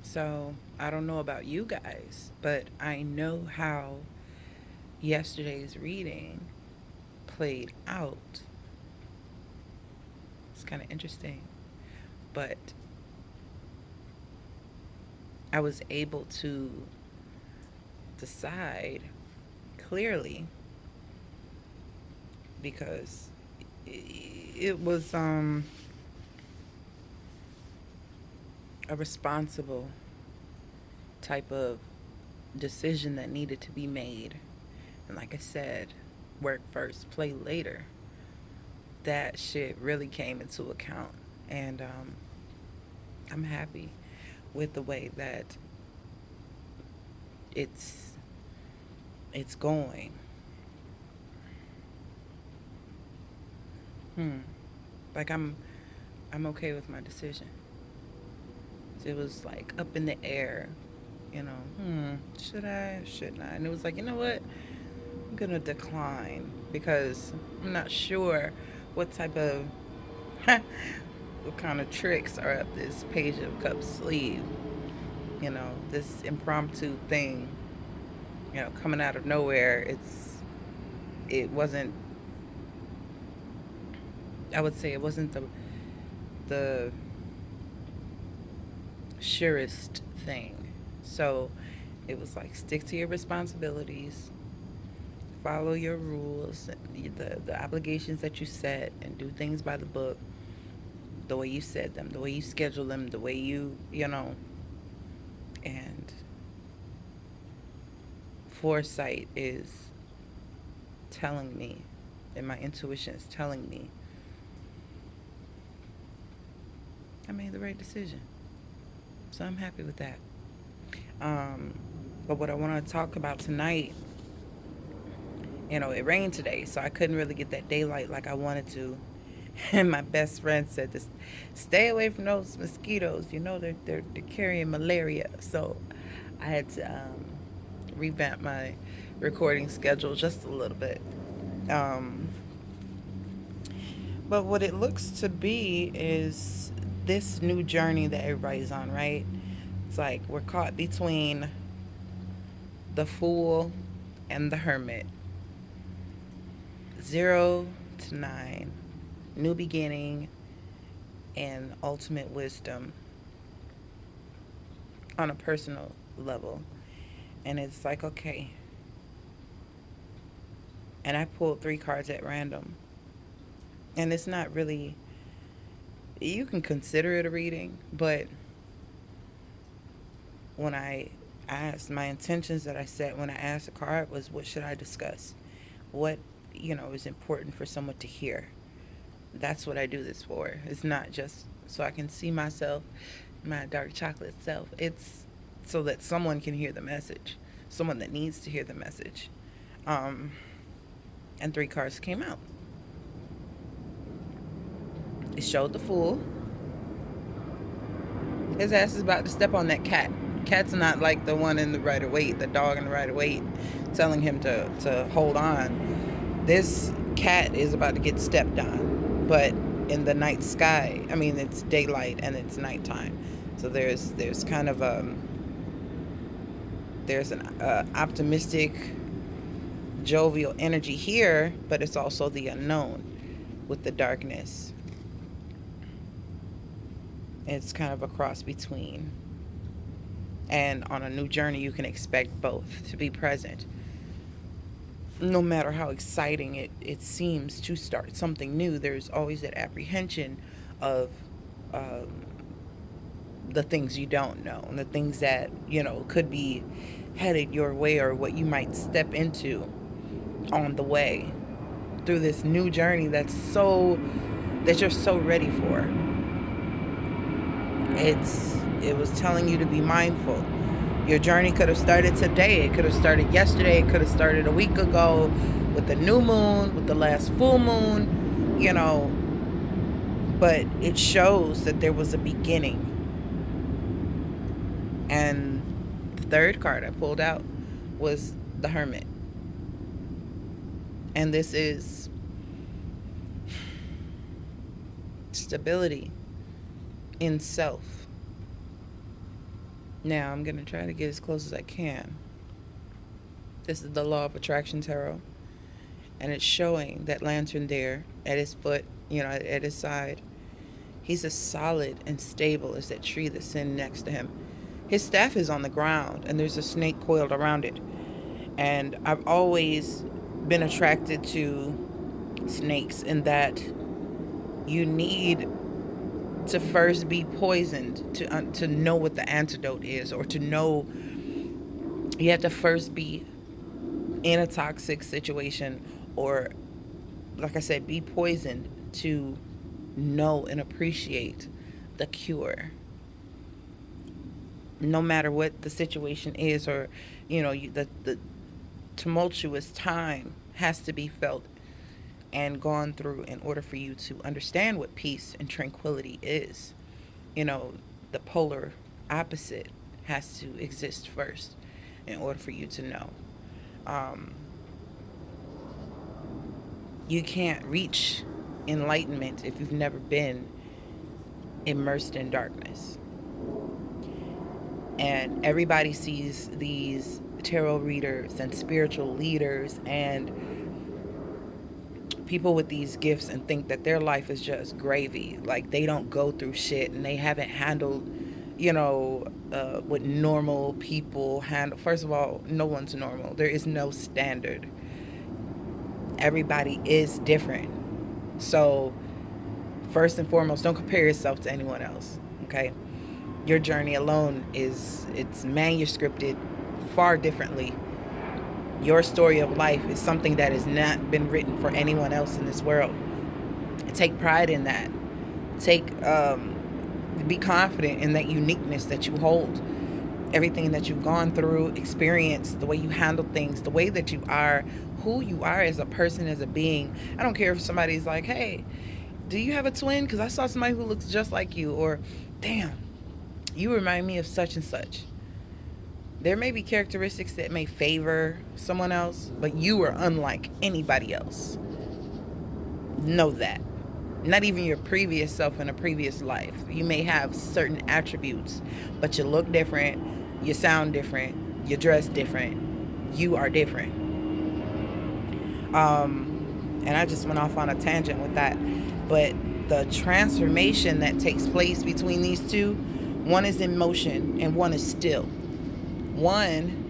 So I don't know about you guys, but I know how yesterday's reading played out. It's kind of interesting, but I was able to decide clearly because it was a responsible type of decision that needed to be made. And like I said, work first, play later. That shit really came into account. And I'm happy with the way that it's it's going. Hmm. Like I'm okay with my decision. It was like up in the air, should I, shouldn't I? And it was like, you know what? I'm gonna decline because I'm not sure what type of what kind of tricks are up this page of cups sleeve. This impromptu thing, coming out of nowhere. It wasn't. I would say it wasn't the surest thing. So it was like stick to your responsibilities, follow your rules, the obligations that you set, and do things by the book, the way you said them, the way you schedule them, the way and foresight is telling me, and my intuition is telling me I made the right decision. So I'm happy with that. Um, but what I want to talk about tonight, it rained today, so I couldn't really get that daylight like I wanted to. And my best friend said to stay away from those mosquitoes. They're carrying malaria. So I had to revamp my recording schedule just a little bit. Um, but what it looks to be is this new journey that everybody's on, right? It's like we're caught between the fool and the hermit. 0 to 9, new beginning and ultimate wisdom on a personal level. And it's like, okay. And I pulled 3 cards at random. And it's not really, you can consider it a reading, but when I asked, my intentions that I set when I asked the card was, what should I discuss? What, is important for someone to hear? That's what I do this for. It's not just so I can see myself, my dark chocolate self. It's so that someone can hear the message, someone that needs to hear the message. Um, and 3 cards came out. It showed the fool. His ass is about to step on that cat. Cat's not like the one in the Rider Waite, the dog in the Rider Waite, telling him to hold on. This cat is about to get stepped on, but in the night sky. I mean, it's daylight and it's nighttime, so there's kind of there's an optimistic, jovial energy here, but it's also the unknown with the darkness. It's kind of a cross between. And on a new journey, you can expect both to be present. No matter how exciting it seems to start something new, there's always that apprehension of um, the things you don't know and the things that, could be headed your way or what you might step into on the way through this new journey that you're so ready for. It was telling you to be mindful. Your journey could have started today. It could have started yesterday. It could have started a week ago with the new moon, with the last full moon, but it shows that there was a beginning. And the 3rd card I pulled out was the Hermit. And this is stability in self. Now I'm going to try to get as close as I can. This is the Law of Attraction Tarot, and it's showing that lantern there at his foot, at his side. He's as solid and stable as that tree that's sitting next to him. His staff is on the ground, and there's a snake coiled around it. And I've always been attracted to snakes in that you need to first be poisoned to know what the antidote is, or to know you have to first be in a toxic situation, or like I said, be poisoned to know and appreciate the cure. No matter what the situation is, or the tumultuous time has to be felt and gone through in order for you to understand what peace and tranquility is. You know, the polar opposite has to exist first in order for you to know. Um, you can't reach enlightenment if you've never been immersed in darkness. And everybody sees these tarot readers and spiritual leaders and people with these gifts and think that their life is just gravy. Like they don't go through shit, and they haven't handled, what normal people handle. First of all, no one's normal. There is no standard. Everybody is different. So, first and foremost, don't compare yourself to anyone else. Okay? Your journey alone it's manuscripted far differently. Your story of life is something that has not been written for anyone else in this world. Take pride in that. Be confident in that uniqueness that you hold. Everything that you've gone through, experienced, the way you handle things, the way that you are, who you are as a person, as a being. I don't care if somebody's like, hey, do you have a twin? Because I saw somebody who looks just like you. Or, damn, you remind me of such and such. There may be characteristics that may favor someone else, but you are unlike anybody else. Know that. Not even your previous self in a previous life. You may have certain attributes, but you look different, you sound different, you dress different. You are different. And I just went off on a tangent with that. But the transformation that takes place between these two, one is in motion and one is still. One